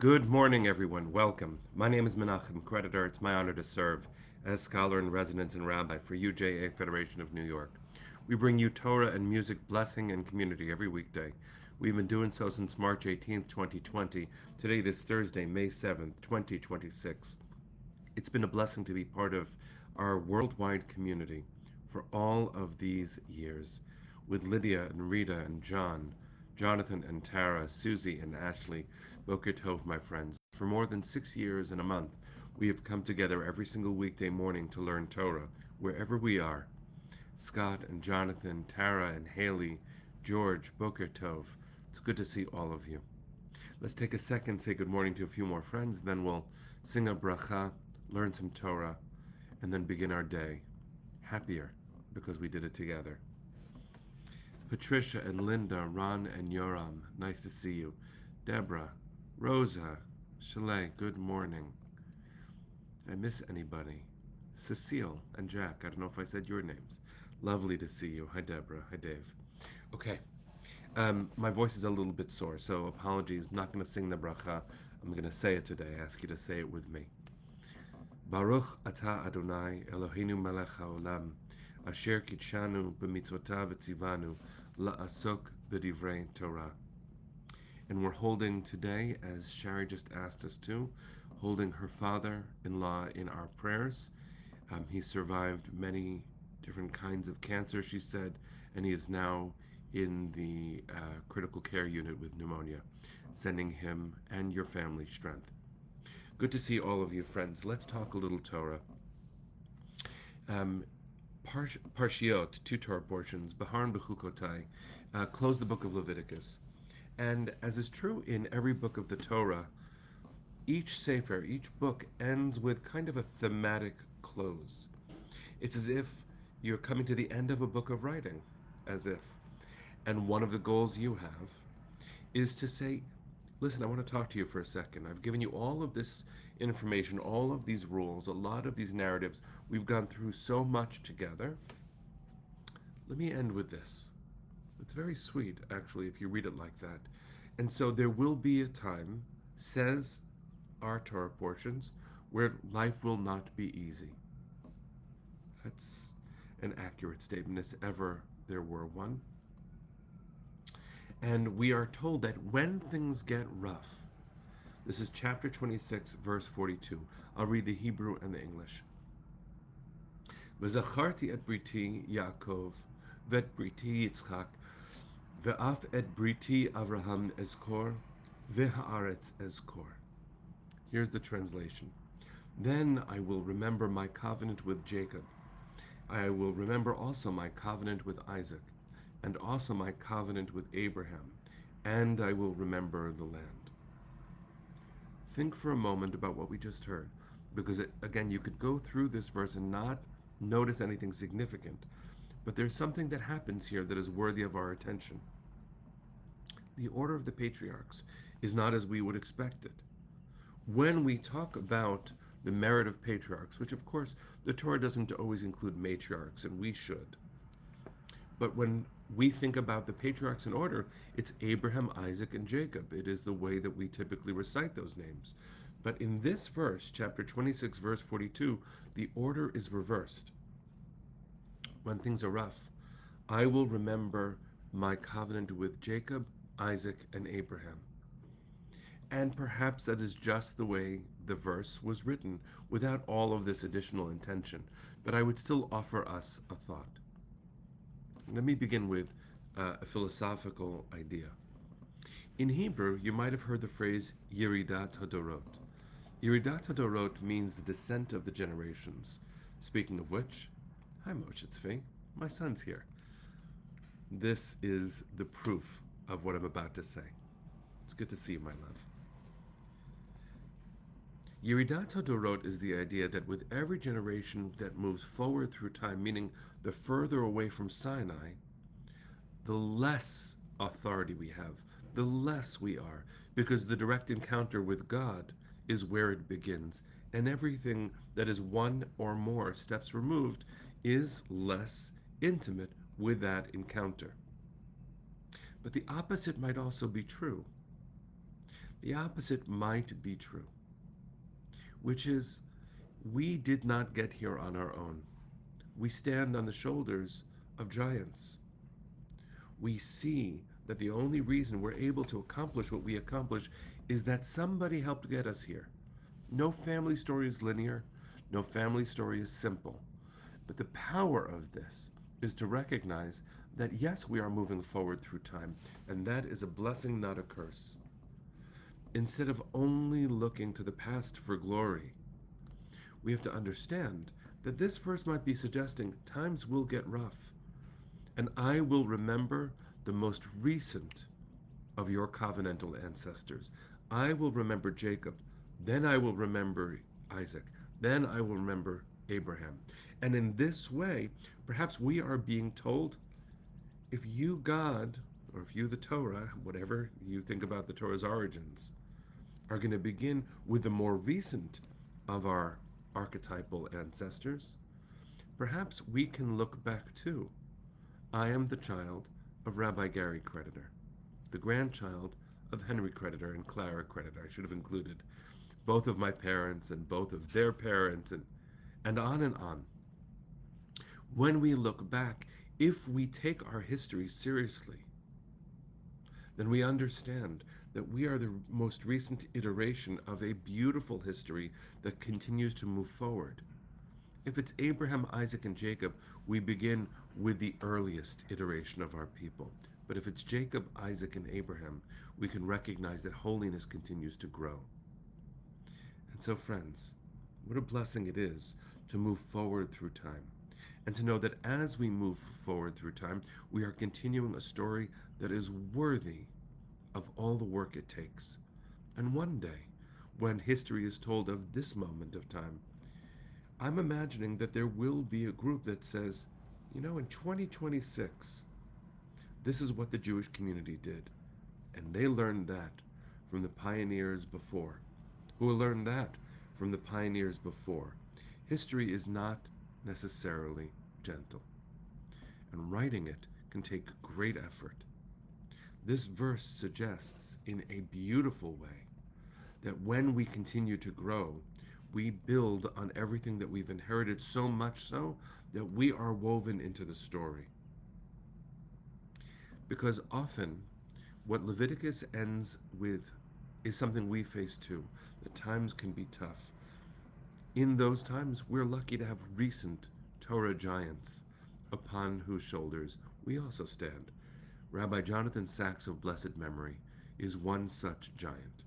Good morning, everyone. Welcome. My name is Menachem Creditor. It's my honor to serve as scholar in residence and rabbi for UJA Federation of New York. We bring you Torah and music, blessing, and community every weekday. We've been doing so since March 18th, 2020. Today is Thursday, May 7th, 2026. It's been a blessing to be part of our worldwide community for all of these years with Lydia and Rita and John, Jonathan and Tara, Susie and Ashley. Boker Tov, my friends. For more than 6 years and a month, we have come together every single weekday morning to learn Torah, wherever we are. Scott and Jonathan, Tara and Haley, George, Boker Tov. It's good to see all of you. Let's take a second, say good morning to a few more friends, then we'll sing a bracha, learn some Torah, and then begin our day happier because we did it together. Patricia and Linda, Ron and Yoram, nice to see you. Deborah, Rosa, Chalet, good morning. I miss anybody? Cecile and Jack, I don't know if I said your names. Lovely to see you. Hi, Deborah. Hi, Dave. Okay. My voice is a little bit sore, so apologies. I'm not going to sing the bracha. I'm going to say it today. I ask you to say it with me. Baruch atah Adonai Eloheinu melech haolam, asher kitshanu b'mitzvotav v'tzivanu la'asok b'divrei Torah. And we're holding today, as Shari just asked us to, holding her father-in-law in our prayers. He survived many different kinds of cancer, she said, and he is now in the critical care unit with pneumonia, sending him and your family strength. Good to see all of you, friends. Let's talk a little Torah. Parshiot, two Torah portions, Behar-Bechukotai, close the book of Leviticus. And as is true in every book of the Torah, each sefer, each book ends with kind of a thematic close. It's as if you're coming to the end of a book of writing, as if. And one of the goals you have is to say, listen, I want to talk to you for a second. I've given you all of this information, all of these rules, a lot of these narratives. We've gone through so much together. Let me end with this. It's very sweet, actually, if you read it like that. And so there will be a time, says our Torah portions, where life will not be easy. That's an accurate statement, if ever there were one. And we are told that when things get rough, this is chapter 26, verse 42. I'll read the Hebrew and the English. V'zacharti et briti Yaakov, v'et briti Yitzchak, ve'af et briti Avraham ezkor, ve'haaretz ezkor. Here's the translation. Then I will remember my covenant with Jacob. I will remember also my covenant with Isaac, and also my covenant with Abraham, and I will remember the land. Think for a moment about what we just heard, because again, you could go through this verse and not notice anything significant, but there's something that happens here that is worthy of our attention. The order of the patriarchs is not as we would expect it. When we talk about the merit of patriarchs, which of course the Torah doesn't always include matriarchs, and we should, but when we think about the patriarchs in order, it's Abraham, Isaac, and Jacob. It is the way that we typically recite those names. But in this verse, chapter 26, verse 42, the order is reversed. When things are rough, I will remember my covenant with Jacob, Isaac, and Abraham. And perhaps that is just the way the verse was written, without all of this additional intention. But I would still offer us a thought. Let me begin with a philosophical idea. In Hebrew, you might have heard the phrase Yeridat HaDorot. Yeridat HaDorot means the descent of the generations. Speaking of which, hi Moshe Tzvi, my son's here. This is the proof of what I'm about to say. It's good to see you, my love. Yeridat HaDorot is the idea that with every generation that moves forward through time, meaning the further away from Sinai, the less authority we have, the less we are, because the direct encounter with God is where it begins, and everything that is one or more steps removed is less intimate with that encounter. But the opposite might also be true. The opposite might be true, which is we did not get here on our own. We stand on the shoulders of giants. We see that the only reason we're able to accomplish what we accomplish is that somebody helped get us here. No family story is linear, no family story is simple. But the power of this is to recognize that yes, we are moving forward through time, and that is a blessing, not a curse. Instead of only looking to the past for glory, we have to understand that this verse might be suggesting times will get rough, and I will remember the most recent of your covenantal ancestors. I will remember Jacob, then I will remember Isaac, then I will remember Abraham. And in this way, perhaps we are being told if you, God, or if you, the Torah, whatever you think about the Torah's origins, are going to begin with the more recent of our archetypal ancestors, perhaps we can look back too. I am the child of Rabbi Gary Creditor, the grandchild of Henry Creditor and Clara Creditor. I should have included both of my parents and both of their parents, and on and on. When we look back, if we take our history seriously, then we understand that we are the most recent iteration of a beautiful history that continues to move forward. If it's Abraham, Isaac, and Jacob, we begin with the earliest iteration of our people. But if it's Jacob, Isaac, and Abraham, we can recognize that holiness continues to grow. And so, friends, what a blessing it is to move forward through time and to know that as we move forward through time, we are continuing a story that is worthy of all the work it takes. And one day, when history is told of this moment of time, I'm imagining that there will be a group that says, you know, in 2026, this is what the Jewish community did. And they learned that from the pioneers before, who learned that from the pioneers before. History is not necessarily gentle, and writing it can take great effort. This verse suggests in a beautiful way that when we continue to grow, we build on everything that we've inherited, so much so that we are woven into the story. Because often, what Leviticus ends with is something we face too. The times can be tough. In those times, we're lucky to have recent Torah giants upon whose shoulders we also stand. Rabbi Jonathan Sacks of blessed memory is one such giant.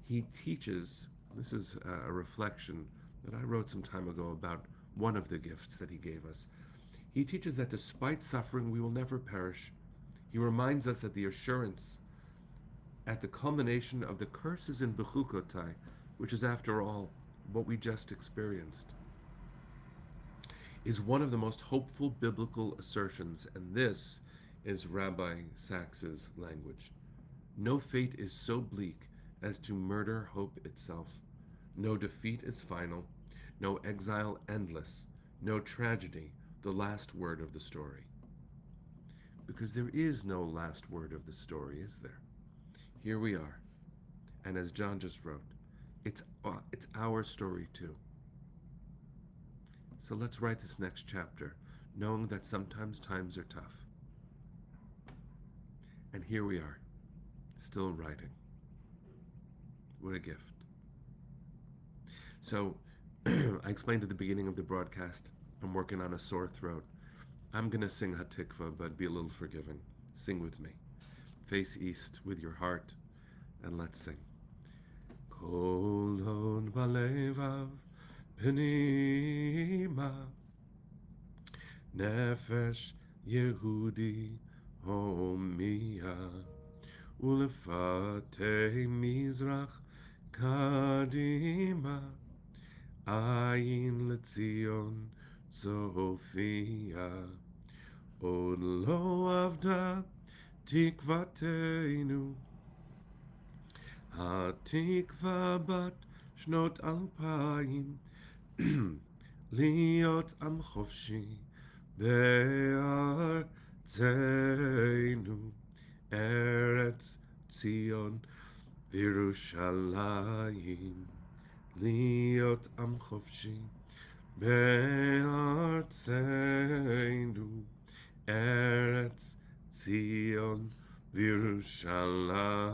He teaches, this is a reflection that I wrote some time ago about one of the gifts that he gave us. He teaches that despite suffering, we will never perish. He reminds us that the assurance at the culmination of the curses in Bechukotai, which is after all what we just experienced, is one of the most hopeful biblical assertions, and this is Rabbi Sacks's language. No fate is so bleak as to murder hope itself. No defeat is final, no exile endless, no tragedy the last word of the story. Because there is no last word of the story, is there? Here we are. And as John just wrote, it's our story too. So let's write this next chapter, knowing that sometimes times are tough. And here we are, still writing. What a gift. So, I explained at the beginning of the broadcast, I'm working on a sore throat. I'm going to sing Hatikva, but be a little forgiving. Sing with me. Face east with your heart, and let's sing. Kol hod balevav pnima nefesh Yehudi homia ulefate mizrach kadima ayin letzion Sophia od lo avda tikvateinu התקווה בת שנות 2000 להיות עם חופשי בארצנו ארץ ציון וירושלים להיות עם חופשי בארצנו, ארץ ציון וירושלים.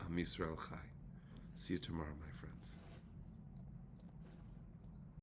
Am Yisrael Chai. See you tomorrow, my friends.